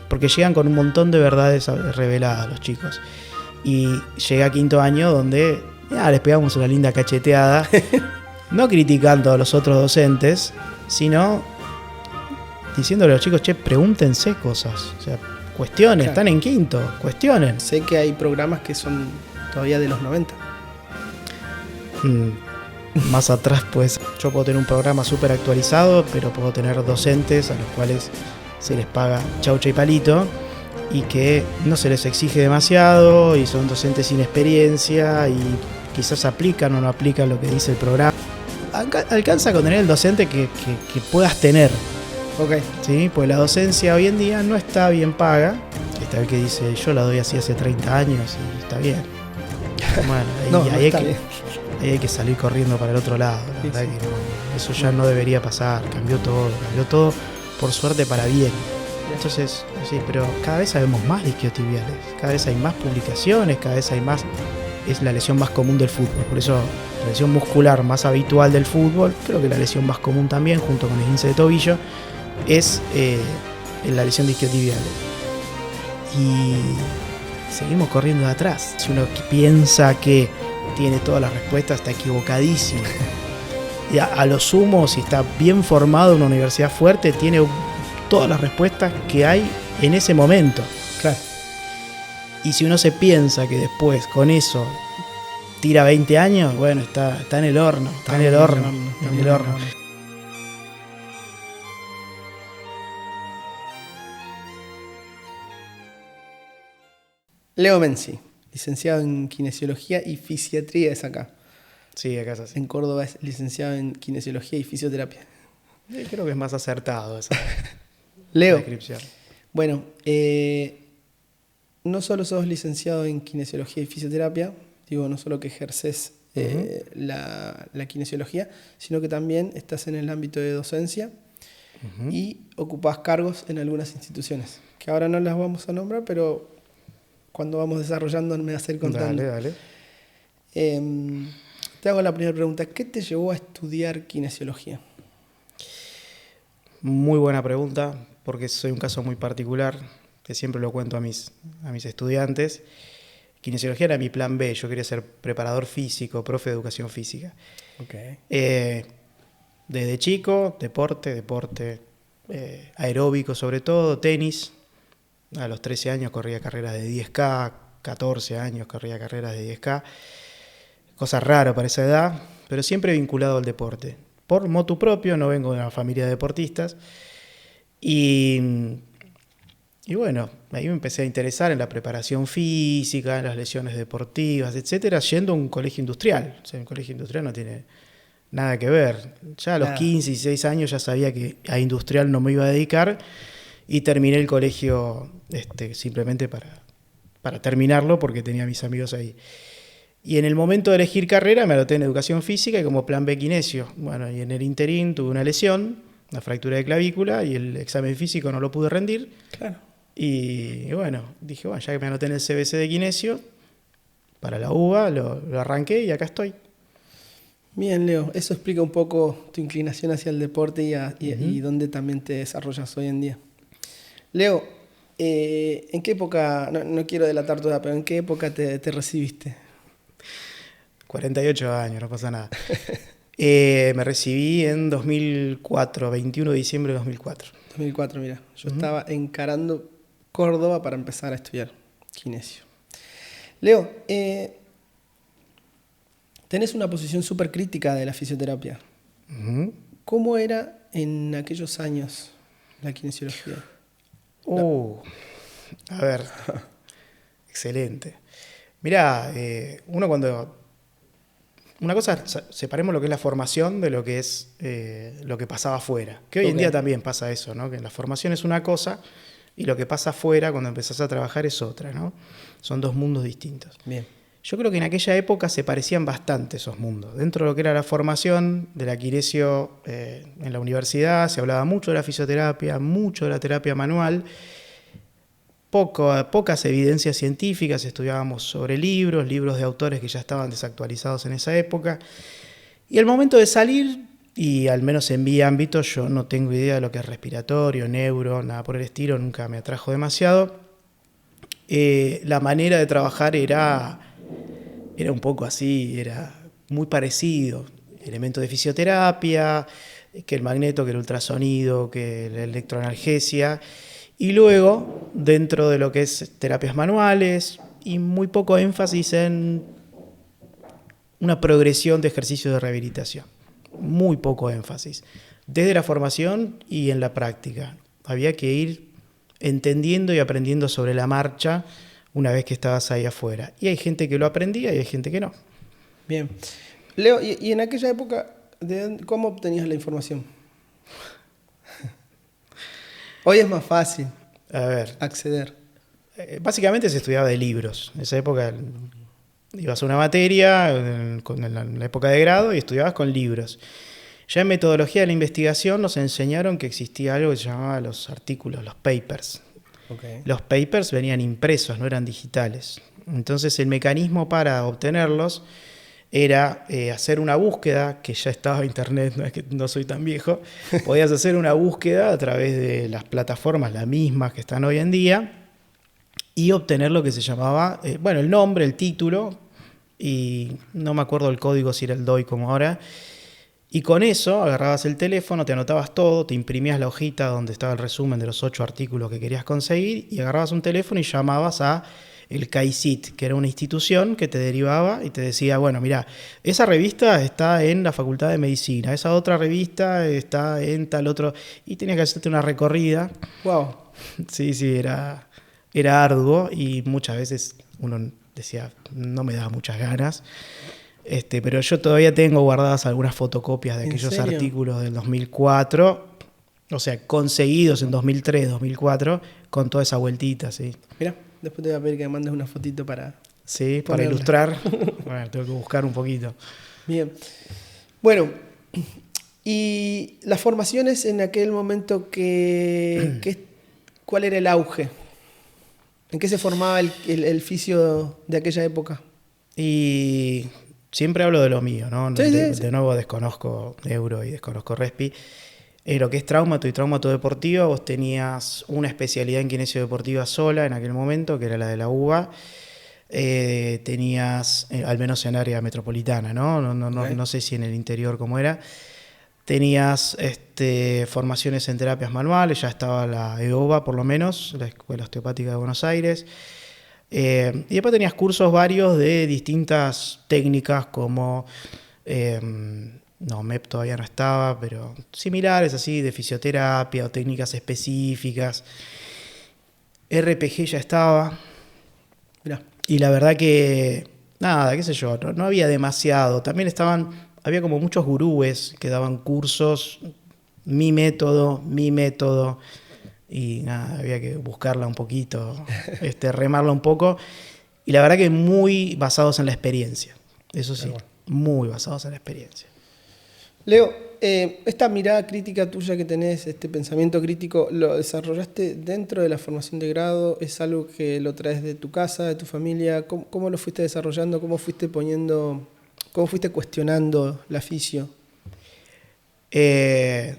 porque llegan con un montón de verdades reveladas los chicos. Y llega quinto año donde les pegamos una linda cacheteada, no criticando a los otros docentes, sino diciéndole a los chicos, che, pregúntense cosas, o sea, cuestionen, claro. Están en quinto, cuestionen. Sé que hay programas que son todavía de los 90. Más atrás, pues, yo puedo tener un programa súper actualizado, pero puedo tener docentes a los cuales se les paga chaucha y palito y que no se les exige demasiado y son docentes sin experiencia y quizás aplican o no aplican lo que dice el programa. Alcanza con tener el docente que puedas tener. Okay. ¿Sí? Pues la docencia hoy en día no está bien paga. Esta vez que dice, yo la doy así hace 30 años y está bien. Bueno, ahí hay que salir corriendo para el otro lado. La verdad que no, eso ya no debería pasar. Cambió todo por suerte para bien. Entonces, sí, pero cada vez sabemos más de isquiotibiales. Cada vez hay más publicaciones, cada vez hay más. Es la lesión más común del fútbol. Por eso, la lesión muscular más habitual del fútbol, creo que la lesión más común también, junto con el esguince de tobillo, es la lesión de isquiotibiales. Y seguimos corriendo de atrás. Si uno piensa que tiene todas las respuestas, está equivocadísimo. Y a lo sumo, si está bien formado en una universidad fuerte, tiene todas las respuestas que hay en ese momento. Claro. Y si uno se piensa que después con eso tira 20 años, bueno, está en el horno. Está en el horno. Leo Menzi, licenciado en Kinesiología y Fisiatría, es acá. Sí, acá es así. En Córdoba es licenciado en Kinesiología y Fisioterapia. Creo que es más acertado esa Leo, descripción. Bueno, no solo sos licenciado en Kinesiología y Fisioterapia, digo, no solo que ejerces la kinesiología, sino que también estás en el ámbito de docencia y ocupás cargos en algunas instituciones, que ahora no las vamos a nombrar, pero cuando vamos desarrollando me vas a ir contando. Dale. Te hago la primera pregunta. ¿Qué te llevó a estudiar kinesiología? Muy buena pregunta, porque soy un caso muy particular, que siempre lo cuento a mis estudiantes. Kinesiología era mi plan B, yo quería ser preparador físico, profe de educación física. Okay. Desde chico, deporte, aeróbico sobre todo, tenis. A los 13 años corría carreras de 10K, 14 años corría carreras de 10K. Cosa rara para esa edad, pero siempre vinculado al deporte. Por motu propio, no vengo de una familia de deportistas. Y bueno, ahí me empecé a interesar en la preparación física, en las lesiones deportivas, etcétera, yendo a un colegio industrial. O sea, un colegio industrial no tiene nada que ver. Ya a los 15 y 16 años ya sabía que a industrial no me iba a dedicar y terminé el colegio simplemente para terminarlo porque tenía a mis amigos ahí. Y en el momento de elegir carrera me anoté en educación física y como plan B kinesio. Bueno, y en el interín tuve una lesión, una fractura de clavícula y el examen físico no lo pude rendir. Claro. Y bueno, dije, bueno, ya que me anoté en el CBC de kinesio, para la UBA lo arranqué y acá estoy. Bien, Leo, eso explica un poco tu inclinación hacia el deporte y dónde también te desarrollas hoy en día. Leo, ¿en qué época, no quiero delatar tu edad, pero en qué época te recibiste? 48 años, no pasa nada. Me recibí en 2004, 21 de diciembre de 2004. 2004, mira. Yo estaba encarando Córdoba para empezar a estudiar kinesio. Leo, tenés una posición súper crítica de la fisioterapia. ¿Cómo era en aquellos años la kinesiología? A ver, excelente. Mirá, una cosa, separemos lo que es la formación de lo que es lo que pasaba afuera. Que hoy en día también pasa eso, ¿no? Que la formación es una cosa y lo que pasa afuera cuando empezás a trabajar es otra, ¿no? Son dos mundos distintos. Bien. Yo creo que en aquella época se parecían bastante esos mundos. Dentro de lo que era la formación de la kinesio en la universidad se hablaba mucho de la fisioterapia, mucho de la terapia manual. Pocas evidencias científicas, estudiábamos sobre libros de autores que ya estaban desactualizados en esa época. Y al momento de salir, Y al menos en mi ámbito yo no tengo idea de lo que es respiratorio, neuro, nada por el estilo, nunca me atrajo demasiado. La manera de trabajar era un poco así, era muy parecido. Elementos de fisioterapia, que el magneto, que el ultrasonido, que la electroanalgesia. Y luego, dentro de lo que es terapias manuales, y muy poco énfasis en una progresión de ejercicios de rehabilitación. Muy poco énfasis. Desde la formación y en la práctica. Había que ir entendiendo y aprendiendo sobre la marcha una vez que estabas ahí afuera. Y hay gente que lo aprendía y hay gente que no. Bien. Leo, y en aquella época, ¿cómo obtenías la información? Hoy es más fácil acceder. Básicamente se estudiaba de libros. En esa época ibas a una materia, en la época de grado, y estudiabas con libros. Ya en metodología de la investigación nos enseñaron que existía algo que se llamaba los artículos, los papers. Okay. Los papers venían impresos, no eran digitales. Entonces el mecanismo para obtenerlos era hacer una búsqueda, que ya estaba en internet, no es que no soy tan viejo, podías hacer una búsqueda a través de las plataformas, las mismas que están hoy en día, y obtener lo que se llamaba, el nombre, el título, y no me acuerdo el código si era el DOI como ahora, y con eso agarrabas el teléfono, te anotabas todo, te imprimías la hojita donde estaba el resumen de los 8 artículos que querías conseguir, y agarrabas un teléfono y llamabas a el CAICIT, que era una institución que te derivaba y te decía, bueno, mira, esa revista está en la Facultad de Medicina, esa otra revista está en tal otro, y tenías que hacerte una recorrida. Wow. Sí, era arduo y muchas veces uno decía, no me daba muchas ganas, pero yo todavía tengo guardadas algunas fotocopias de aquellos artículos del 2004, o sea, conseguidos en 2003, 2004, con toda esa vueltita, sí. Mira. Después te voy a pedir que me mandes una fotito para... Sí, para ilustrar. Bueno, tengo que buscar un poquito. Bien. Bueno, y las formaciones en aquel momento, ¿cuál era el auge? ¿En qué se formaba el fisio de aquella época? Y siempre hablo de lo mío, ¿no? Sí. De nuevo desconozco neuro y desconozco respi. Lo que es traumato y traumato deportivo, vos tenías una especialidad en kinesio deportiva sola en aquel momento, que era la de la UBA. Tenías, al menos en área metropolitana, ¿no? No sé si en el interior cómo era. Tenías formaciones en terapias manuales, ya estaba la EOBA por lo menos, la Escuela Osteopática de Buenos Aires. Y después tenías cursos varios de distintas técnicas como... MEP todavía no estaba, pero similares así, de fisioterapia o técnicas específicas. RPG ya estaba. Mirá. Y la verdad que, nada, qué sé yo, no había demasiado. También había como muchos gurúes que daban cursos, mi método, y nada, había que buscarla un poquito, remarla un poco. Y la verdad que muy basados en la experiencia, eso sí, muy basados en la experiencia. Leo, esta mirada crítica tuya que tenés, este pensamiento crítico, ¿lo desarrollaste dentro de la formación de grado? ¿Es algo que lo traes de tu casa, de tu familia? ¿Cómo lo fuiste desarrollando? ¿Cómo fuiste cuestionando la fisio? Yo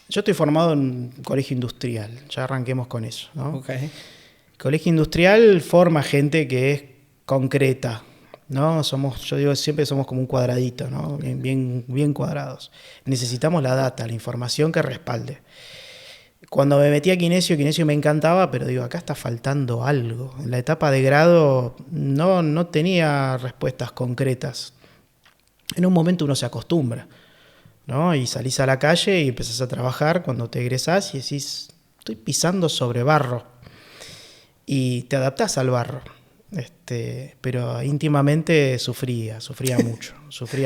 estoy formado en colegio industrial, ya arranquemos con eso, ¿no? Okay. Colegio industrial forma gente que es concreta, ¿no? Yo digo siempre somos como un cuadradito, ¿no? Bien cuadrados. Necesitamos la data, la información que respalde. Cuando me metí a kinesio me encantaba, pero digo, acá está faltando algo. En la etapa de grado no tenía respuestas concretas. En un momento uno se acostumbra, ¿no? Y salís a la calle y empezás a trabajar cuando te egresás y decís, estoy pisando sobre barro. Y te adaptás al barro. Pero íntimamente sufría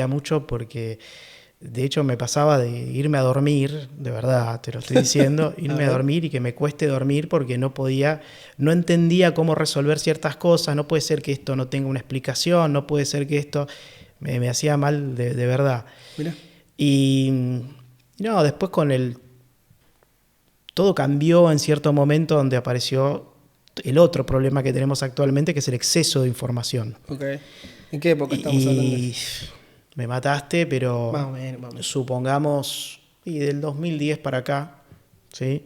mucho porque de hecho me pasaba de irme a dormir, de verdad te lo estoy diciendo, irme a dormir y que me cueste dormir porque no entendía cómo resolver ciertas cosas, no puede ser que esto no tenga una explicación, no puede ser que esto me hacía mal de verdad. Mira. Y no, después todo cambió en cierto momento donde apareció el otro problema que tenemos actualmente, que es el exceso de información. Okay. ¿En qué época estamos hablando? me mataste, pero más o menos. supongamos, y del 2010 para acá, ¿sí?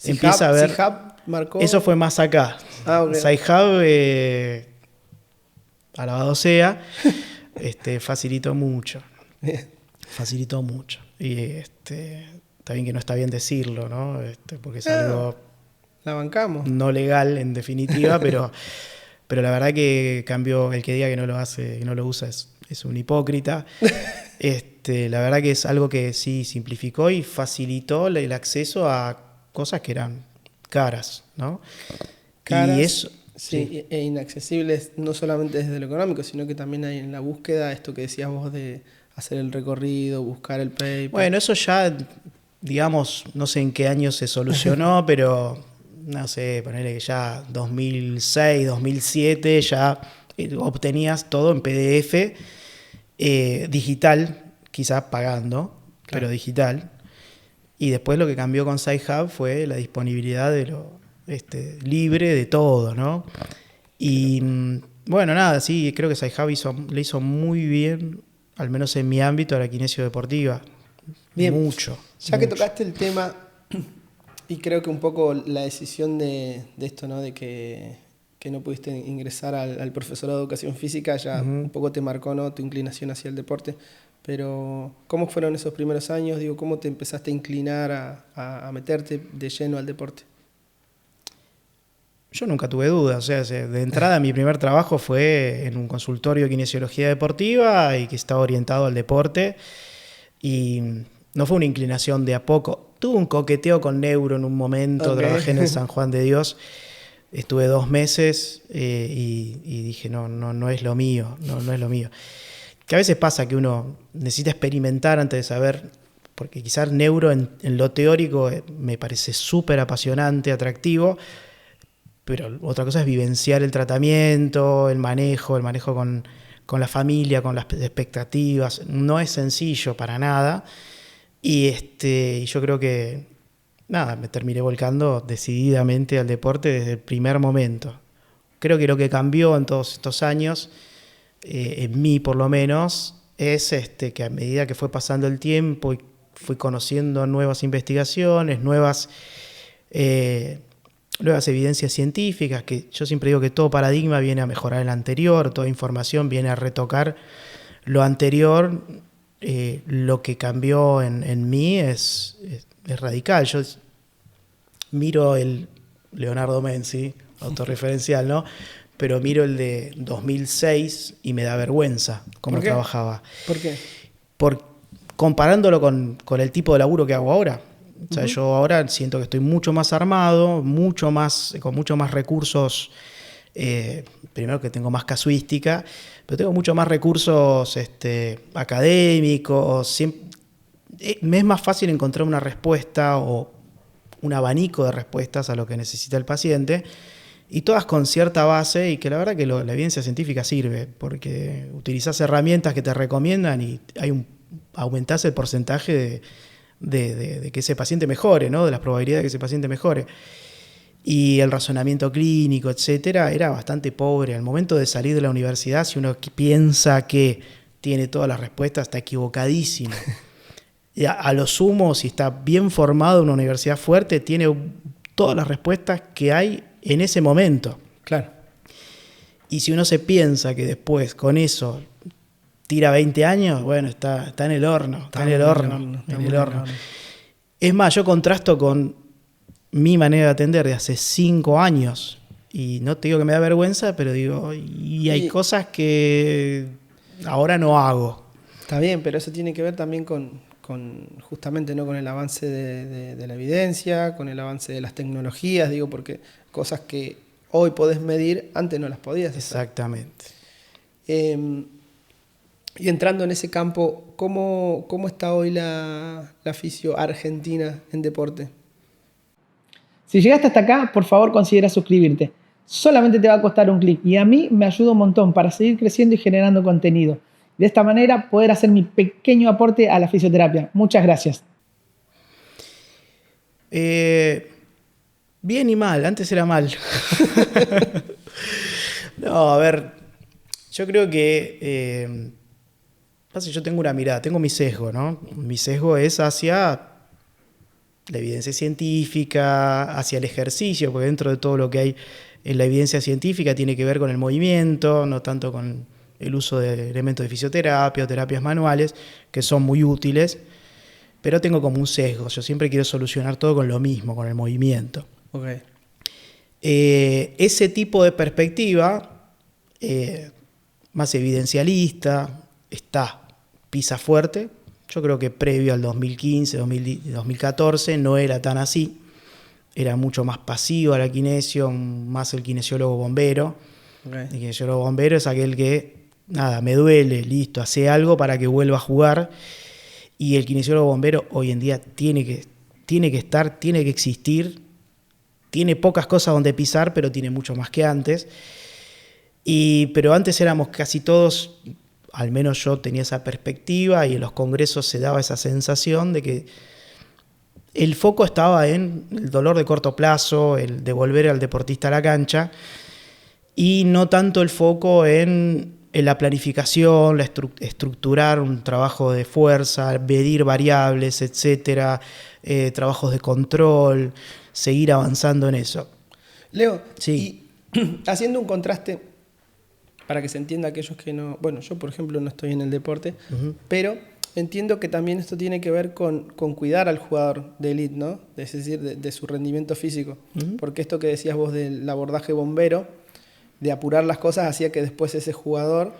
Empieza a ver... Sci-Hub marcó... Eso fue más acá. Okay. Sci-Hub, alabado sea, facilitó mucho. Facilitó mucho. Y está bien que no está bien decirlo, ¿no? Porque es algo... La bancamos. No legal, en definitiva, pero la verdad que cambió. El que diga que no lo hace, que no lo usa, es un hipócrita. La verdad que es algo que sí simplificó y facilitó el acceso a cosas que eran caras, ¿no? Caras, y eso, sí, e inaccesibles, no solamente desde lo económico, sino que también hay en la búsqueda esto que decías vos de hacer el recorrido, buscar el paper. Bueno, eso ya, digamos, no sé en qué año se solucionó, pero no sé, ponerle que ya 2006, 2007 ya obtenías todo en PDF digital, quizás pagando, claro, pero digital. Y después lo que cambió con Sci-Hub fue la disponibilidad de lo libre de todo, ¿no? Y bueno, nada, sí, creo que Sci-Hub le hizo muy bien, al menos en mi ámbito, a la kinesio deportiva. Bien. Mucho. Ya que tocaste el tema, y creo que un poco la decisión de esto, ¿no? De que no pudiste ingresar al profesorado de educación física, ya un poco te marcó, ¿no? Tu inclinación hacia el deporte. Pero, ¿cómo fueron esos primeros años? Digo, ¿cómo te empezaste a inclinar a meterte de lleno al deporte? Yo nunca tuve dudas, o sea, de entrada mi primer trabajo fue en un consultorio de kinesiología deportiva y que estaba orientado al deporte, y no fue una inclinación de a poco. Tuve un coqueteo con neuro en un momento, trabajé en el San Juan de Dios, estuve 2 meses y dije, no es lo mío, no es lo mío. Que a veces pasa que uno necesita experimentar antes de saber, porque quizás neuro en lo teórico me parece súper apasionante, atractivo, pero otra cosa es vivenciar el tratamiento, el manejo con la familia, con las expectativas. No es sencillo para nada. Y yo creo que, nada, me terminé volcando decididamente al deporte desde el primer momento. Creo que lo que cambió en todos estos años, en mí por lo menos, es que a medida que fue pasando el tiempo y fui conociendo nuevas investigaciones, nuevas evidencias científicas, que yo siempre digo que todo paradigma viene a mejorar el anterior, toda información viene a retocar lo anterior. Lo que cambió en mí es radical. Yo miro el Leonardo Menzi, autorreferencial, ¿no? Pero miro el de 2006 y me da vergüenza cómo trabajaba. ¿Por qué? Comparándolo con el tipo de laburo que hago ahora. O sea, yo ahora siento que estoy mucho más armado, con mucho más recursos. Primero que tengo más casuística, pero tengo mucho más recursos académicos. Me es más fácil encontrar una respuesta o un abanico de respuestas a lo que necesita el paciente, y todas con cierta base, y que la verdad que la evidencia científica sirve, porque utilizás herramientas que te recomiendan y aumentás el porcentaje de que ese paciente mejore, ¿no? De las probabilidades de que ese paciente mejore. Y el razonamiento clínico, etcétera, era bastante pobre. Al momento de salir de la universidad, si uno piensa que tiene todas las respuestas, está equivocadísimo. A lo sumo, si está bien formado en una universidad fuerte, tiene todas las respuestas que hay en ese momento. Claro. Y si uno se piensa que después, con eso, tira 20 años, bueno, está en el horno. Está en el horno. Es más, yo contrasto con mi manera de atender de hace 5 años. Y no te digo que me da vergüenza, pero digo, y hay cosas que ahora no hago. Está bien, pero eso tiene que ver también con justamente, ¿no? Con el avance de la evidencia, con el avance de las tecnologías, digo, porque cosas que hoy podés medir, antes no las podías hacer. Exactamente. Y entrando en ese campo, ¿cómo está hoy la fisio argentina en deporte? Si llegaste hasta acá, por favor considera suscribirte. Solamente te va a costar un clic y a mí me ayuda un montón para seguir creciendo y generando contenido. De esta manera poder hacer mi pequeño aporte a la fisioterapia. Muchas gracias. Bien y mal, antes era mal. No, a ver, yo creo que Pasa que yo tengo una mirada, tengo mi sesgo, ¿no? Mi sesgo es hacia la evidencia científica, hacia el ejercicio, porque dentro de todo lo que hay en la evidencia científica tiene que ver con el movimiento, no tanto con el uso de elementos de fisioterapia o terapias manuales, que son muy útiles, pero tengo como un sesgo. Yo siempre quiero solucionar todo con lo mismo, con el movimiento. Okay. Ese tipo de perspectiva, más evidencialista, pisa fuerte. Yo creo que previo al 2015, 2014 no era tan así. Era mucho más pasivo la kinesio, más el kinesiólogo bombero. Okay. El kinesiólogo bombero es aquel que, nada, me duele, listo, hace algo para que vuelva a jugar. Y el kinesiólogo bombero hoy en día tiene que estar, tiene que existir. Tiene pocas cosas donde pisar, pero tiene mucho más que antes. Pero antes éramos casi todos, al menos yo tenía esa perspectiva, y en los congresos se daba esa sensación de que el foco estaba en el dolor de corto plazo, el devolver al deportista a la cancha, y no tanto el foco en la planificación, estructurar un trabajo de fuerza, medir variables, etcétera, trabajos de control, seguir avanzando en eso. Leo, sí. Y haciendo un contraste para que se entienda aquellos que no... Bueno, yo por ejemplo no estoy en el deporte, pero entiendo que también esto tiene que ver con cuidar al jugador de élite, ¿no? Es decir, de su rendimiento físico. Porque esto que decías vos del abordaje bombero, de apurar las cosas, hacía que después ese jugador...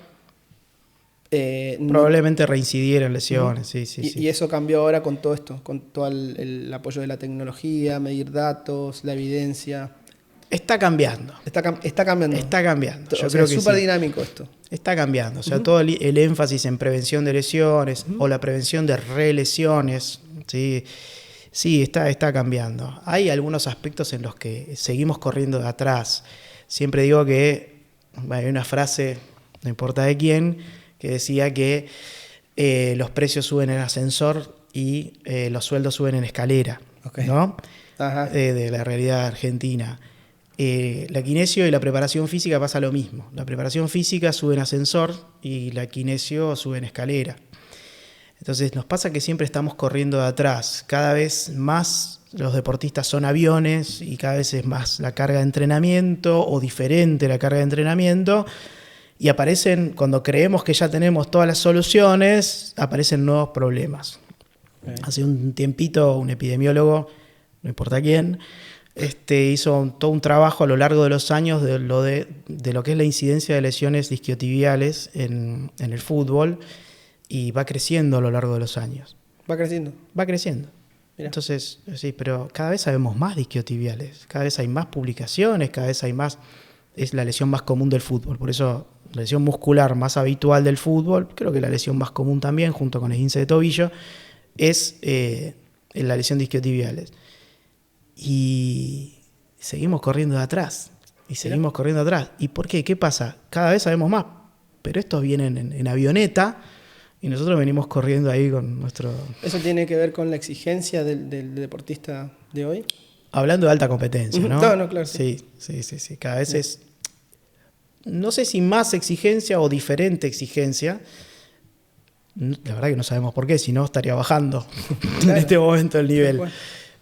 probablemente reincidiera en lesiones, sí. Y eso cambió ahora con todo esto, con todo el apoyo de la tecnología, medir datos, la evidencia... Está cambiando. Está cambiando. Está cambiando. Yo creo que es súper dinámico esto. Está cambiando. O sea, todo el énfasis en prevención de lesiones o la prevención de relesiones, sí, está cambiando. Hay algunos aspectos en los que seguimos corriendo de atrás. Siempre digo que hay una frase, no importa de quién, que decía que los precios suben en ascensor y los sueldos suben en escalera, okay. ¿No? Ajá. De la realidad argentina. La kinesio y la preparación física pasa lo mismo. La preparación física sube en ascensor y la kinesio sube en escalera. Entonces nos pasa que siempre estamos corriendo de atrás. Cada vez más los deportistas son aviones y cada vez es más la carga de entrenamiento o diferente la carga de entrenamiento. Y aparecen, cuando creemos que ya tenemos todas las soluciones, aparecen nuevos problemas. Okay. Hace un tiempito un epidemiólogo, no importa quién, hizo todo un trabajo a lo largo de los años de lo que es la incidencia de lesiones isquiotibiales en el fútbol, y va creciendo a lo largo de los años. ¿Va creciendo? Va creciendo. Mirá. Entonces, sí, pero cada vez sabemos más de isquiotibiales, cada vez hay más publicaciones, cada vez hay más, es la lesión más común del fútbol, por eso la lesión muscular más habitual del fútbol, creo que la lesión más común también, junto con el esguince de tobillo, es la lesión de isquiotibiales. Y seguimos corriendo de atrás. ¿Y por qué? ¿Qué pasa? Cada vez sabemos más, pero estos vienen en avioneta y nosotros venimos corriendo ahí con nuestro... ¿Eso tiene que ver con la exigencia del deportista de hoy? Hablando de alta competencia, ¿no? No, claro. Sí. Cada vez es... No sé si más exigencia o diferente exigencia. La verdad que no sabemos por qué, si no estaría bajando en este momento el nivel.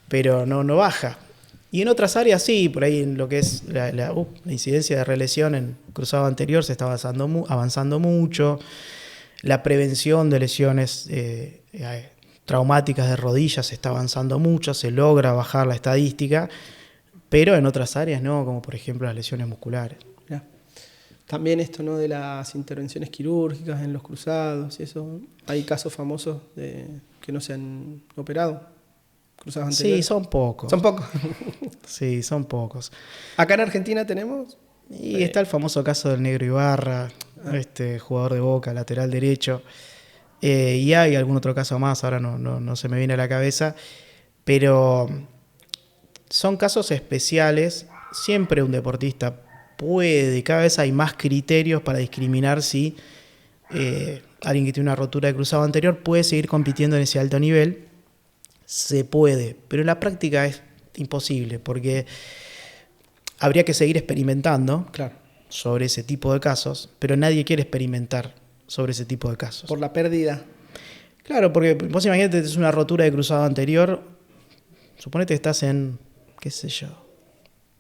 Pero no baja. Y en otras áreas sí, por ahí en lo que es la incidencia de relesión en cruzado anterior se está avanzando mucho. La prevención de lesiones traumáticas de rodillas se está avanzando mucho, se logra bajar la estadística, pero en otras áreas no, como por ejemplo las lesiones musculares. Ya. También esto, ¿no?, de las intervenciones quirúrgicas en los cruzados y eso. Hay casos famosos que no se han operado. Cruzados anteriores. Sí, son pocos. ¿Son pocos? Sí, son pocos. ¿Acá en Argentina tenemos? Y está el famoso caso del Negro Ibarra, jugador de Boca, lateral derecho. Y hay algún otro caso más, ahora no se me viene a la cabeza. Pero son casos especiales. Siempre un deportista puede, cada vez hay más criterios para discriminar si alguien que tiene una rotura de cruzado anterior puede seguir compitiendo en ese alto nivel. Se puede, pero en la práctica es imposible, porque habría que seguir experimentando sobre ese tipo de casos, pero nadie quiere experimentar sobre ese tipo de casos. Por la pérdida. Claro, porque vos imaginate, es una rotura de cruzado anterior. Suponete que estás en, qué sé yo,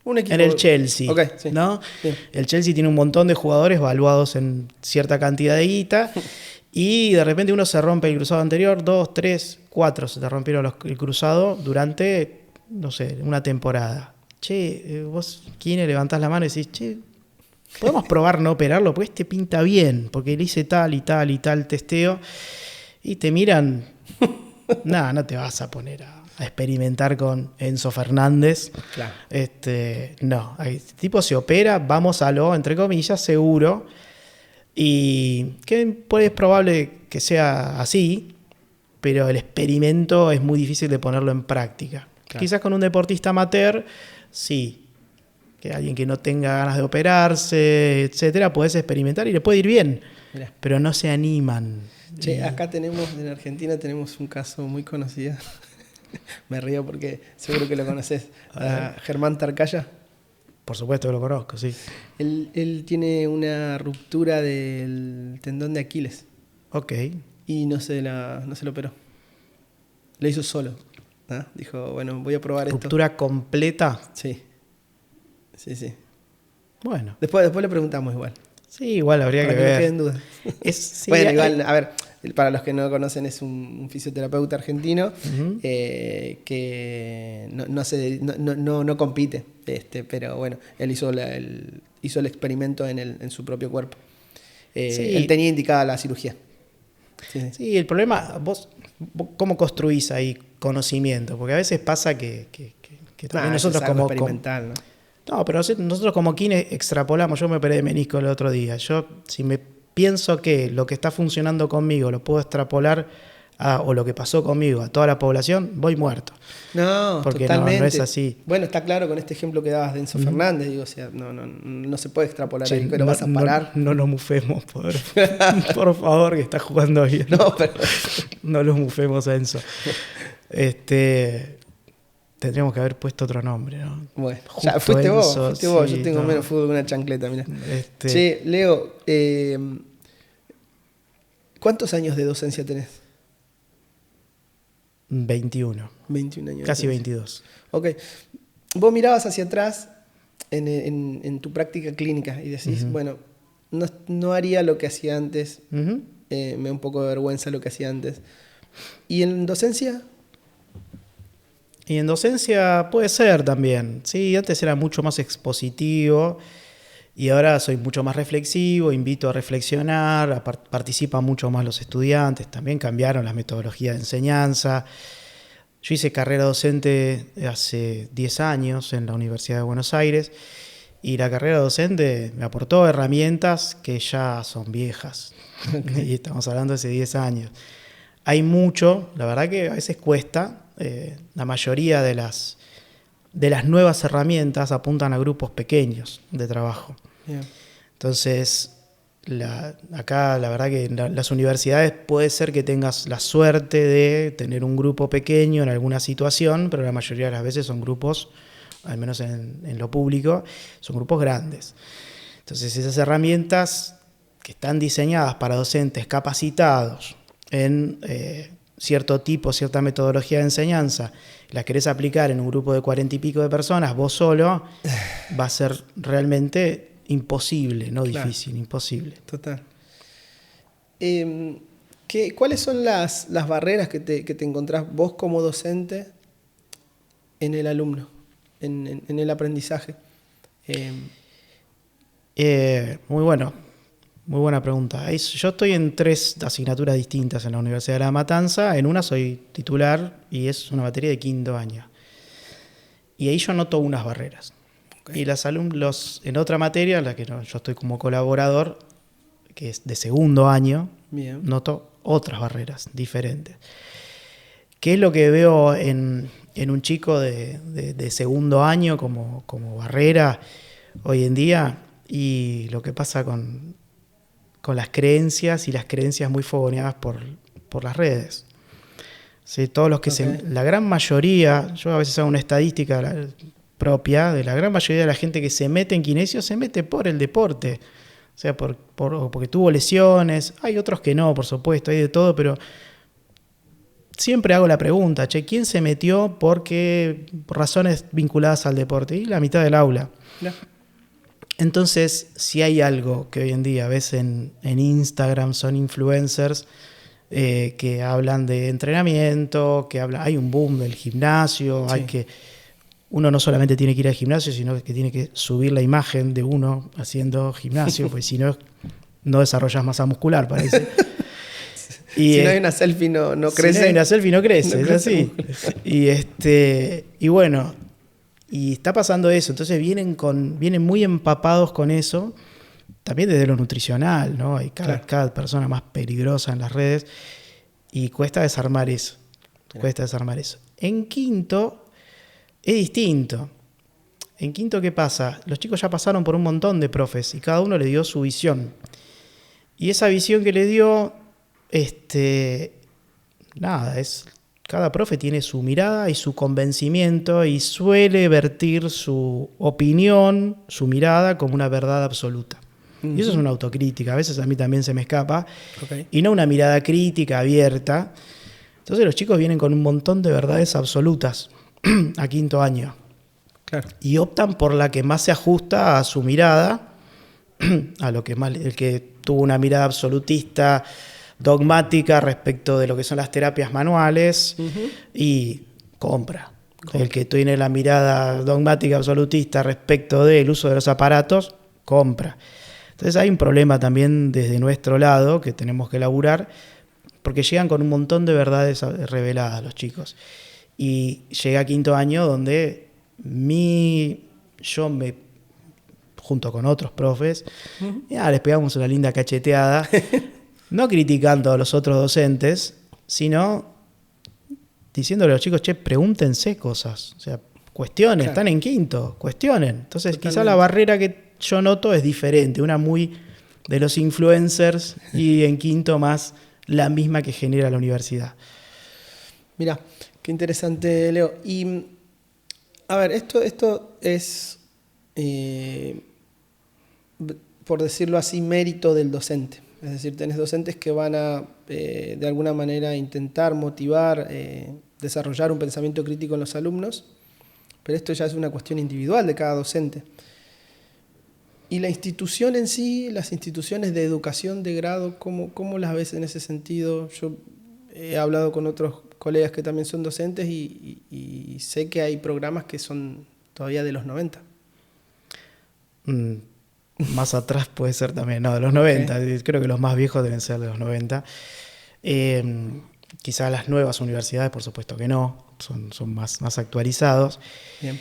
Un equipo. en el Chelsea, Ok, sí. ¿no? Sí. El Chelsea tiene un montón de jugadores valuados en cierta cantidad de guita y de repente uno se rompe el cruzado anterior, 2, 3, 4 se te rompieron el cruzado durante, no sé, una temporada. Che, vos, ¿quién levantás la mano y decís, che, podemos probar no operarlo? Porque este pinta bien, porque le hice tal y tal y tal testeo y te miran, nada, no te vas a poner a experimentar con Enzo Fernández. Claro. No, el tipo se opera, vamos a lo, entre comillas, seguro. Y que es probable que sea así, pero el experimento es muy difícil de ponerlo en práctica. Claro. Quizás con un deportista amateur, sí. Que alguien que no tenga ganas de operarse, etcétera, puedes experimentar y le puede ir bien. Mirá. Pero no se animan. Che, acá en Argentina tenemos un caso muy conocido. Me río porque seguro que lo conoces. A Germán Tarcaya. Por supuesto que lo conozco, sí. Él tiene una ruptura del tendón de Aquiles Ok. y no se lo operó. Lo hizo solo. ¿Ah? Dijo, bueno, voy a probar Ruptura completa. esto. Sí. Sí. Bueno. Después le preguntamos igual. Sí, igual habría Para que que no ver. quede en duda. Sí, Bueno, igual, a ver, para los que no lo conocen, es un fisioterapeuta argentino Ujú. que no compite, pero bueno, él hizo el experimento en su propio cuerpo. Sí. Él tenía indicada la cirugía. Sí. Sí, el problema, vos cómo construís ahí conocimiento, porque a veces pasa que también nosotros es algo como experimental, ¿no? No, pero nosotros como kines extrapolamos. Yo me operé de menisco el otro día. Yo, si me pienso que lo que está funcionando conmigo lo puedo extrapolar o lo que pasó conmigo a toda la población, voy muerto. No, Porque totalmente. no es así. Bueno, está claro con este ejemplo que dabas de Enzo Fernández, digo, o sea, no se puede extrapolar Che, ahí, pero vas a parar. No nos mufemos, por favor, que está jugando bien. No, pero No los mufemos a Enzo. Tendríamos que haber puesto otro nombre, ¿no? bueno, Justo ya fuiste vos, Enzo, yo sí, tengo no. menos fútbol que una chancleta, mira. Este, Che, Leo, ¿cuántos años de docencia tenés? 21. 21 años. Casi de docencia. 22. Ok. Vos mirabas hacia atrás en tu práctica clínica y decís, bueno, no haría lo que hacía antes, Ujú. me da un poco de vergüenza lo que hacía antes. ¿Y en docencia? Y en docencia puede ser también. Sí, antes era mucho más expositivo y ahora soy mucho más reflexivo, invito a reflexionar, participan mucho más los estudiantes, también cambiaron las metodologías de enseñanza. Yo hice carrera docente hace 10 años en la Universidad de Buenos Aires y la carrera docente me aportó herramientas que ya son viejas. Y estamos hablando de hace 10 años. Hay mucho, la verdad que a veces cuesta. La mayoría de las nuevas herramientas apuntan a grupos pequeños de trabajo. Yeah. Entonces, acá la verdad que en las universidades puede ser que tengas la suerte de tener un grupo pequeño en alguna situación, pero la mayoría de las veces son grupos, al menos en lo público, son grupos grandes. Entonces, esas herramientas que están diseñadas para docentes capacitados en cierto tipo, cierta metodología de enseñanza, la querés aplicar en un grupo de 40 y pico de personas, vos solo, va a ser realmente imposible, no Claro. difícil, imposible. Total. ¿Cuáles son las barreras que te encontrás vos como docente en el alumno, en el aprendizaje? Muy bueno. Muy buena pregunta. Yo estoy en 3 asignaturas distintas en la Universidad de La Matanza. En una soy titular y es una materia de 5º año. Y ahí yo noto unas barreras. Okay. Y los alumnos en otra materia, en la que yo estoy como colaborador, que es de 2º año, Bien. noto otras barreras diferentes. ¿Qué es lo que veo en un chico de 2º año como barrera hoy en día? Y lo que pasa con las creencias y las creencias muy fogoneadas por las redes. ¿Sí? Todos los que la gran mayoría, yo a veces hago una estadística propia, de la gran mayoría de la gente que se mete en kinesio se mete por el deporte. sea porque tuvo lesiones. Hay otros que no, por supuesto, hay de todo, pero siempre hago la pregunta, ¿quién se metió por razones vinculadas al deporte? Y la mitad del aula. No. Entonces, si hay algo que hoy en día ves en Instagram, son influencers que hablan de entrenamiento, hay un boom del gimnasio, sí. Uno no solamente tiene que ir al gimnasio, sino que tiene que subir la imagen de uno haciendo gimnasio, pues si no, no desarrollas masa muscular, parece. Y si no hay una selfie no crece. Si no hay una selfie no crece, es así. Y bueno, y está pasando eso, entonces vienen muy empapados con eso, también desde lo nutricional, ¿no? Hay cada persona más peligrosa en las redes y cuesta desarmar eso. En quinto es distinto. En quinto, ¿qué pasa? Los chicos ya pasaron por un montón de profes y cada uno le dio su visión. Y esa visión que le dio, cada profe tiene su mirada y su convencimiento y suele vertir su opinión, su mirada como una verdad absoluta. Uh-huh. Y eso es una autocrítica, a veces a mí también se me escapa, y no una mirada crítica, abierta. Entonces los chicos vienen con un montón de verdades absolutas a quinto año. Claro. Y optan por la que más se ajusta a su mirada, a lo que más, el que tuvo una mirada absolutista, dogmática respecto de lo que son las terapias manuales, uh-huh. y compra. El que tiene la mirada dogmática absolutista respecto del uso de los aparatos, compra. Entonces hay un problema también desde nuestro lado que tenemos que elaborar, porque llegan con un montón de verdades reveladas los chicos. Y llega a quinto año donde junto con otros profes, uh-huh. Les pegamos una linda cacheteada, no criticando a los otros docentes, sino diciéndole a los chicos, pregúntense cosas, o sea, cuestionen, claro. Están en quinto, cuestionen. Entonces quizá la barrera que yo noto es diferente, una muy de los influencers y en quinto más la misma que genera la universidad. Mirá, qué interesante, Leo. Y, a ver, esto es, por decirlo así, mérito del docente. Es decir, tenés docentes que van a, de alguna manera, intentar motivar, desarrollar un pensamiento crítico en los alumnos, pero esto ya es una cuestión individual de cada docente. Y la institución en sí, las instituciones de educación de grado, ¿cómo las ves en ese sentido? Yo he hablado con otros colegas que también son docentes y sé que hay programas que son todavía de los 90. Más atrás puede ser también, no, de los 90. Okay. Creo que los más viejos deben ser de los 90. Quizás las nuevas universidades, por supuesto que no, son más actualizados. Bien.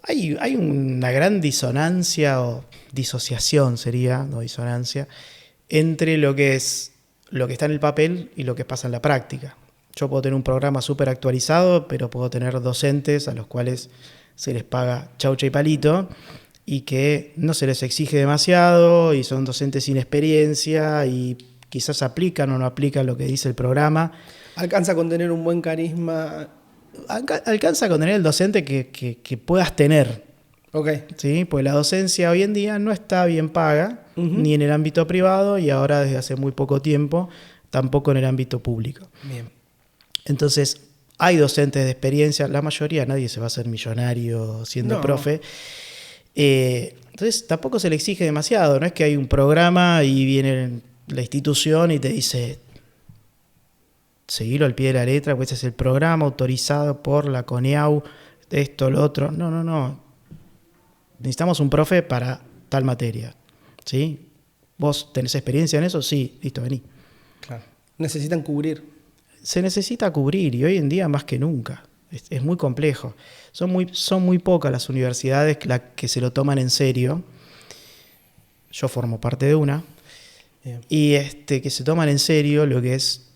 Hay una gran disonancia o disociación sería, no disonancia, entre lo que está en el papel y lo que pasa en la práctica. Yo puedo tener un programa súper actualizado, pero puedo tener docentes a los cuales se les paga chaucha y palito y que no se les exige demasiado y son docentes sin experiencia y quizás aplican o no aplican lo que dice el programa. ¿Alcanza con tener un buen carisma? Alcanza con tener el docente que puedas tener. Okay. ¿Sí? Pues la docencia hoy en día no está bien paga, uh-huh. ni en el ámbito privado y ahora desde hace muy poco tiempo tampoco en el ámbito público. Bien. Entonces hay docentes de experiencia, la mayoría, nadie se va a hacer millonario siendo profe. Entonces tampoco se le exige demasiado, no es que hay un programa y viene la institución y te dice seguirlo al pie de la letra, pues ese es el programa autorizado por la CONEAU, esto, lo otro. No. Necesitamos un profe para tal materia. ¿Sí? ¿Vos tenés experiencia en eso? Sí, listo, vení. Claro. Necesitan cubrir. Se necesita cubrir y hoy en día más que nunca. Es muy complejo. Son muy pocas las universidades que se lo toman en serio. Yo formo parte de una. Bien. Y que se toman en serio lo que es,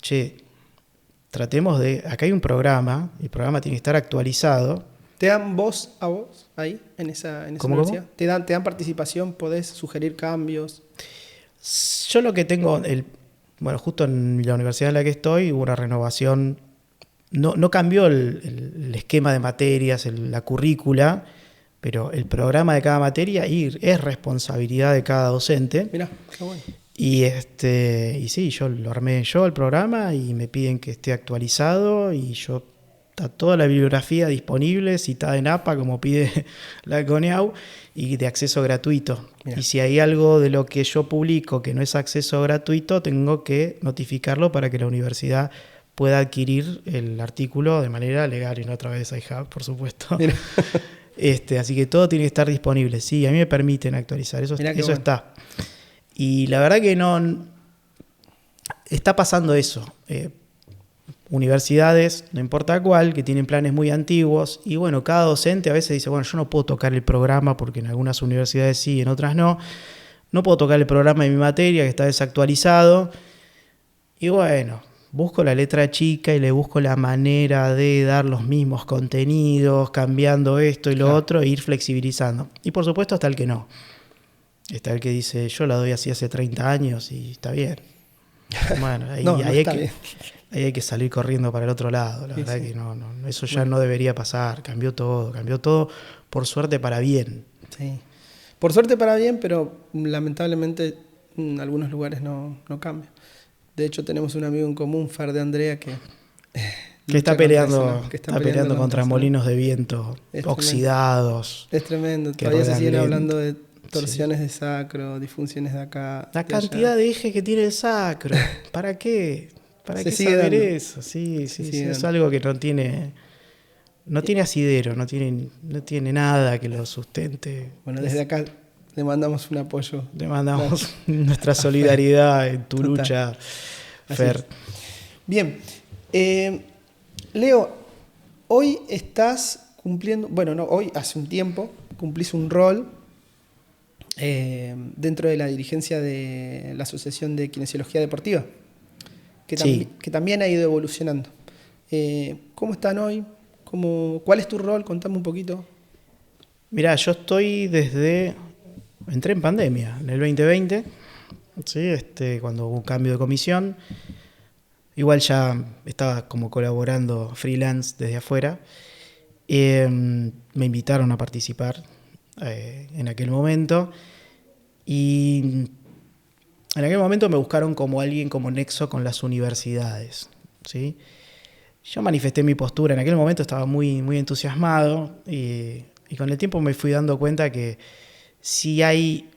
tratemos de... Acá hay un programa, el programa tiene que estar actualizado. ¿Te dan voz a vos ahí, en esa universidad? ¿Cómo? ¿Te dan participación? ¿Podés sugerir cambios? Yo lo que tengo... justo en la universidad en la que estoy hubo una renovación. No cambió el esquema de materias, la currícula, pero el programa de cada materia es responsabilidad de cada docente. Mirá, qué bueno. Y sí, yo lo armé yo el programa y me piden que esté actualizado y está toda la bibliografía disponible, citada en APA como pide la CONEAU y de acceso gratuito. Mirá. Y si hay algo de lo que yo publico que no es acceso gratuito, tengo que notificarlo para que la universidad pueda adquirir el artículo de manera legal y no a través de SciHub, por supuesto. Así que todo tiene que estar disponible. Sí, a mí me permiten actualizar, eso bueno. Está. Y la verdad que no está pasando eso. Universidades, no importa cuál, que tienen planes muy antiguos y bueno, cada docente a veces dice, bueno, yo no puedo tocar el programa porque en algunas universidades sí, en otras no. No puedo tocar el programa de mi materia que está desactualizado. Y bueno, busco la letra chica y le busco la manera de dar los mismos contenidos, cambiando esto y lo otro e ir flexibilizando. Y por supuesto está el que no. Está el que dice, yo la doy así hace 30 años y está bien. Bueno, ahí hay que salir corriendo para el otro lado. La verdad que no, eso ya no debería pasar. Cambió todo, por suerte para bien. Sí. Por suerte para bien, pero lamentablemente en algunos lugares no cambia. De hecho, tenemos un amigo en común, Fer de Andrea, que está peleando contra molinos de viento oxidados. Es tremendo. Todavía se siguen hablando de torsiones de sacro, disfunciones de acá. La cantidad de ejes que tiene el sacro. ¿Para qué? ¿Para qué saber eso? Sí, es algo que no tiene asidero, no tiene nada que lo sustente. Bueno, desde acá le mandamos un apoyo. Le mandamos nuestra solidaridad en tu lucha, Fer. Bien. Leo, hoy estás cumpliendo, hoy hace un tiempo cumplís un rol dentro de la dirigencia de la Asociación de Kinesiología Deportiva, que también ha ido evolucionando. ¿Cómo están hoy? ¿Cuál es tu rol? Contame un poquito. Mirá, yo entré en pandemia, en el 2020, ¿sí? Cuando hubo un cambio de comisión. Igual ya estaba como colaborando freelance desde afuera. Me invitaron a participar en aquel momento. Y en aquel momento me buscaron como alguien como nexo con las universidades, ¿sí? Yo manifesté mi postura. En aquel momento estaba muy, muy entusiasmado y con el tiempo me fui dando cuenta que si hay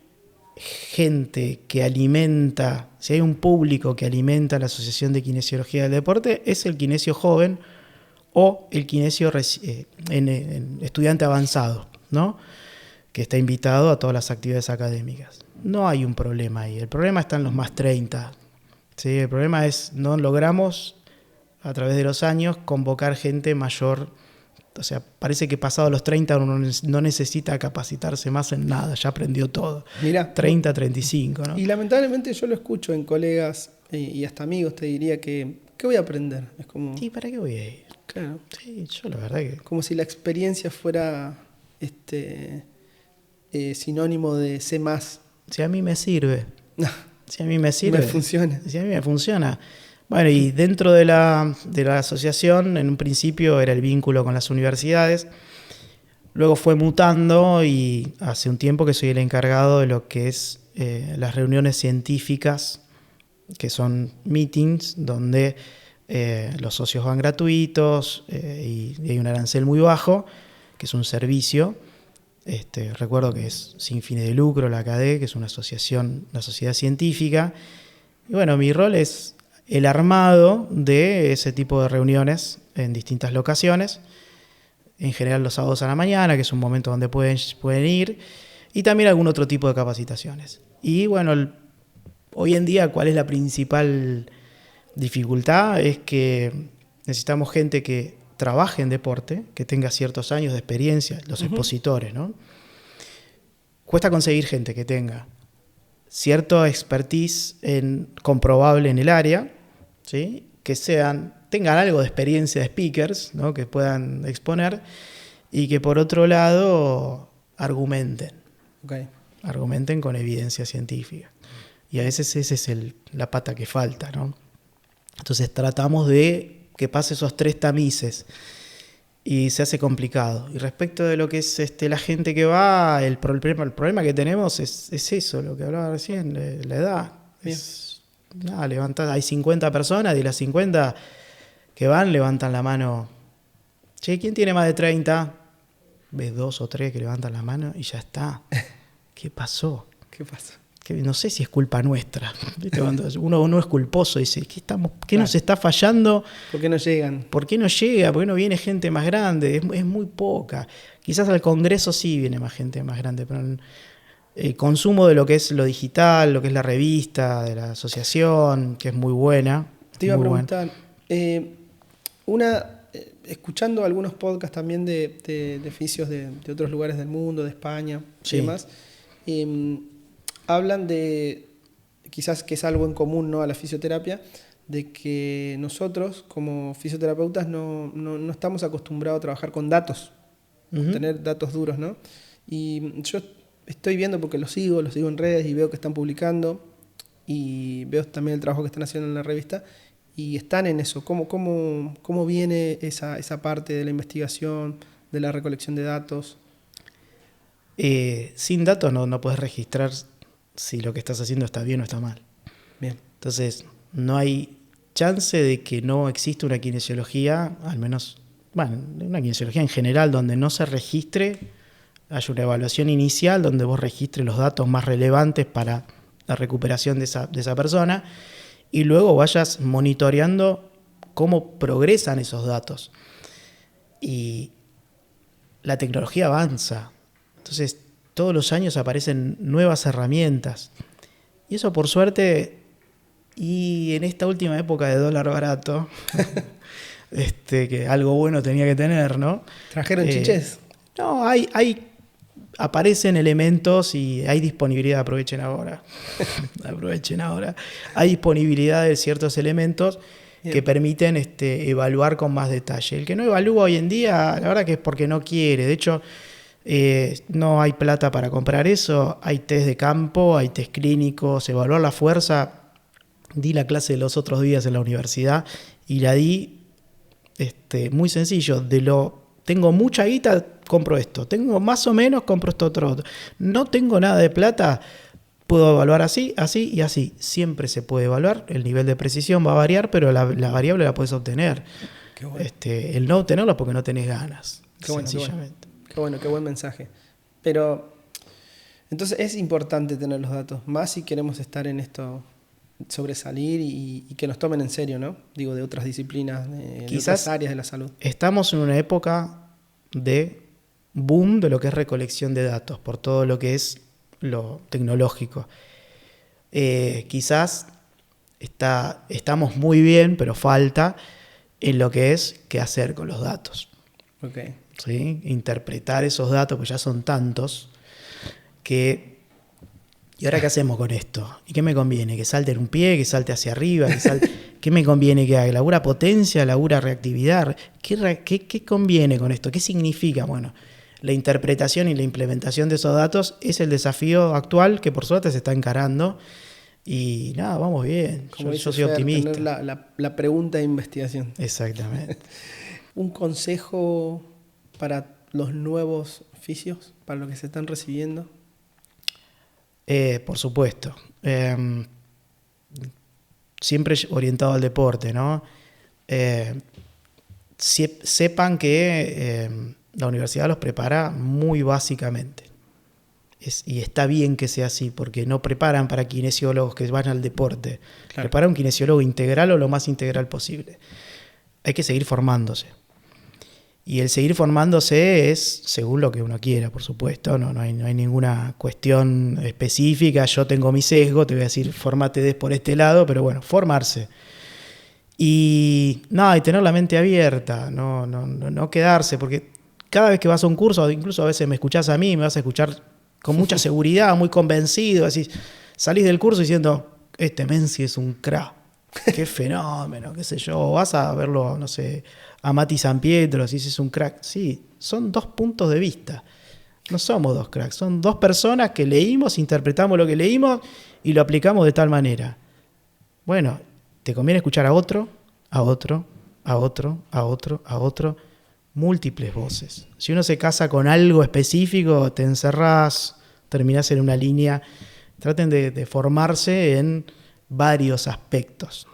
gente que alimenta, si hay un público que alimenta la Asociación de Kinesiología del Deporte, es el kinesio joven o el kinesio estudiante avanzado, ¿no? Que está invitado a todas las actividades académicas. No hay un problema ahí. El problema está en los más 30. ¿Sí? El problema es no logramos a través de los años convocar gente mayor. O sea, parece que pasado los 30 uno no necesita capacitarse más en nada, ya aprendió todo. Mirá, 30, 35, ¿no? Y lamentablemente yo lo escucho en colegas y hasta amigos, te diría que ¿qué voy a aprender? Es como... ¿Y para qué voy a ir? Claro. Sí, yo la verdad que... Como si la experiencia fuera sinónimo de sé más. Si a mí me sirve. Si a mí me sirve. Me funciona. Si a mí me funciona. Bueno, y dentro de la asociación, en un principio era el vínculo con las universidades, luego fue mutando y hace un tiempo que soy el encargado de lo que es las reuniones científicas, que son meetings donde los socios van gratuitos y hay un arancel muy bajo, que es un servicio. Recuerdo que es sin fines de lucro, la ACADE, que es una sociedad científica. Y bueno, mi rol es el armado de ese tipo de reuniones en distintas locaciones, en general los sábados a la mañana, que es un momento donde pueden ir, y también algún otro tipo de capacitaciones. Y bueno, hoy en día, ¿cuál es la principal dificultad? Es que necesitamos gente que trabaje en deporte, que tenga ciertos años de experiencia, los expositores, ¿no? Cuesta conseguir gente que tenga cierta expertise comprobable en el área, ¿sí? Que tengan algo de experiencia de speakers, ¿no? Que puedan exponer y que por otro lado argumenten. Okay. Argumenten con evidencia científica. Y a veces esa es la pata que falta, ¿no? Entonces tratamos de que pase esos 3 tamices. y se hace complicado. Y respecto de lo que es la gente que va, el problema que tenemos es eso, lo que hablaba recién, la edad. Hay 50 personas, de las 50 que van, levantan la mano. Che, ¿quién tiene más de 30? Ves 2 o 3 que levantan la mano y ya está. ¿Qué pasó? ¿Qué pasa? Que no sé si es culpa nuestra. Cuando uno es culposo y dice, ¿qué nos está fallando? ¿Por qué no llegan? ¿Por qué no llega? ¿Por qué no viene gente más grande? Es muy poca. Quizás al Congreso sí viene más gente más grande, pero el consumo de lo que es lo digital, lo que es la revista, de la asociación, que es muy buena. Te iba a preguntar, escuchando algunos podcasts también de fisios de otros lugares del mundo, de España y demás, hablan de, quizás que es algo en común, ¿no?, a la fisioterapia, de que nosotros como fisioterapeutas no estamos acostumbrados a trabajar con datos, tener datos duros, ¿no? Y yo estoy viendo, porque los sigo en redes y veo que están publicando y veo también el trabajo que están haciendo en la revista y están en eso. ¿Cómo viene esa parte de la investigación, de la recolección de datos? Sin datos no puedes registrar si lo que estás haciendo está bien o está mal. Bien. Entonces, no hay chance de que no exista una kinesiología, al menos, una kinesiología en general, donde no se registre, hay una evaluación inicial donde vos registres los datos más relevantes para la recuperación de esa persona y luego vayas monitoreando cómo progresan esos datos. Y la tecnología avanza. Entonces, todos los años aparecen nuevas herramientas. Y eso, por suerte, y en esta última época de dólar barato, que algo bueno tenía que tener, ¿no? ¿Trajeron chiches? No, aparecen elementos y hay disponibilidad. Aprovechen ahora. Hay disponibilidad de ciertos elementos que permiten evaluar con más detalle. El que no evalúa hoy en día, la verdad que es porque no quiere. De hecho, no hay plata para comprar eso. Hay test de campo, hay test clínicos, evaluar la fuerza. Di la clase los otros días en la universidad y la di muy sencillo. Tengo mucha guita, compro esto. Tengo más o menos, compro esto otro. No tengo nada de plata, puedo evaluar así, así y así. Siempre se puede evaluar. El nivel de precisión va a variar, pero la variable la puedes obtener. Qué bueno. El no obtenerlo es porque no tenés ganas. Qué bueno, sencillamente. Qué buen mensaje. Pero, entonces es importante tener los datos, más si queremos estar en esto, sobresalir y que nos tomen en serio, ¿no? Digo, de otras disciplinas, de otras áreas de la salud. Estamos en una época de boom de lo que es recolección de datos, por todo lo que es lo tecnológico. Quizás estamos muy bien, pero falta en lo que es qué hacer con los datos. Okay. ¿Sí? Interpretar esos datos, que ya son tantos, que... ¿Y ahora qué hacemos con esto? ¿Y qué me conviene? ¿Que salte en un pie? ¿Que salte hacia arriba? ¿Qué me conviene que haga? ¿Labura potencia? ¿Labura reactividad? ¿Qué conviene con esto? ¿Qué significa? Bueno, la interpretación y la implementación de esos datos es el desafío actual que por suerte se está encarando. Y nada, vamos bien. Yo soy optimista. Tener la pregunta de investigación. Exactamente. ¿Un consejo para los nuevos fisios, para los que se están recibiendo? Por supuesto. Siempre orientado al deporte, ¿no? Sepan que la universidad los prepara muy básicamente. Y está bien que sea así, porque no preparan para kinesiólogos que van al deporte. Claro. Preparan un kinesiólogo integral o lo más integral posible. Hay que seguir formándose. Y el seguir formándose es según lo que uno quiera, por supuesto. No hay ninguna cuestión específica. Yo tengo mi sesgo, te voy a decir, formate por este lado, pero bueno, formarse. Y tener la mente abierta, no quedarse, porque cada vez que vas a un curso, incluso a veces me escuchás a mí, me vas a escuchar con mucha seguridad, muy convencido, así, salís del curso diciendo, Menzi es un crack, qué fenómeno, qué sé yo, vas a verlo, no sé, a Mati San Pietro, si es un crack. Sí, son 2 puntos de vista. No somos 2 cracks, son 2 personas que leímos, interpretamos lo que leímos y lo aplicamos de tal manera. Bueno, te conviene escuchar a otro, a otro, a otro, a otro, a otro. múltiples voces. Si uno se casa con algo específico, te encerrás, terminás en una línea. Traten de formarse en varios aspectos.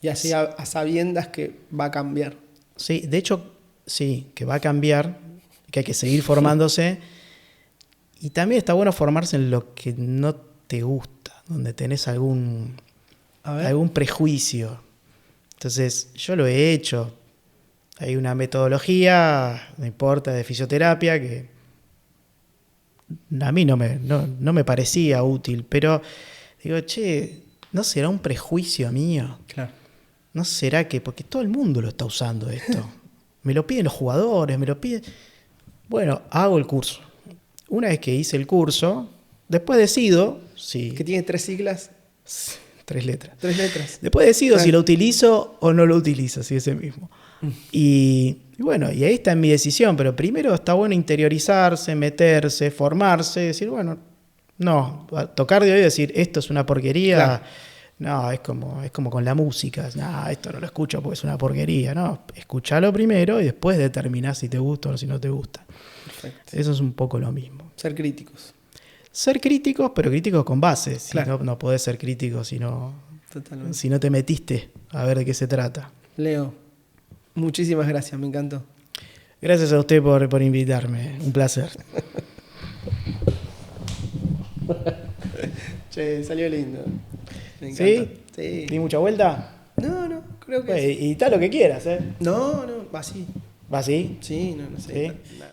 Y así a sabiendas que va a cambiar. Sí, de hecho, sí, que va a cambiar, que hay que seguir formándose. Y también está bueno formarse en lo que no te gusta, donde tenés algún prejuicio. Entonces, yo lo he hecho. Hay una metodología, no importa, de fisioterapia, que a mí no me parecía útil, pero digo, che, ¿no será un prejuicio mío? Claro. ¿No será que...? Porque todo el mundo lo está usando esto. Me lo piden los jugadores, me lo piden... Bueno, hago el curso. Una vez que hice el curso, después decido si... Que tiene 3 siglas. 3 letras. 3 letras. Después decido si lo utilizo o no lo utilizo, si es el mismo. Y bueno, y ahí está en mi decisión, pero primero está bueno interiorizarse, meterse, formarse, decir, bueno, no, tocar de oído y decir, esto es una porquería. Claro. No, es como con la música. No, esto no lo escucho porque es una porquería. No, escuchalo primero y después determinás si te gusta o si no te gusta. Perfecto. Eso es un poco lo mismo. Ser críticos. Ser críticos, pero críticos con base. Claro. No podés ser crítico si no te metiste a ver de qué se trata. Leo, muchísimas gracias, me encantó. Gracias a usted por invitarme. Un placer. Che, salió lindo. Me encanta. ¿Sí? Sí. ¿Di mucha vuelta? No, creo que Y está lo que quieras, ¿eh? No, va así. ¿Va así? Sí, no sé. ¿Sí? Nada.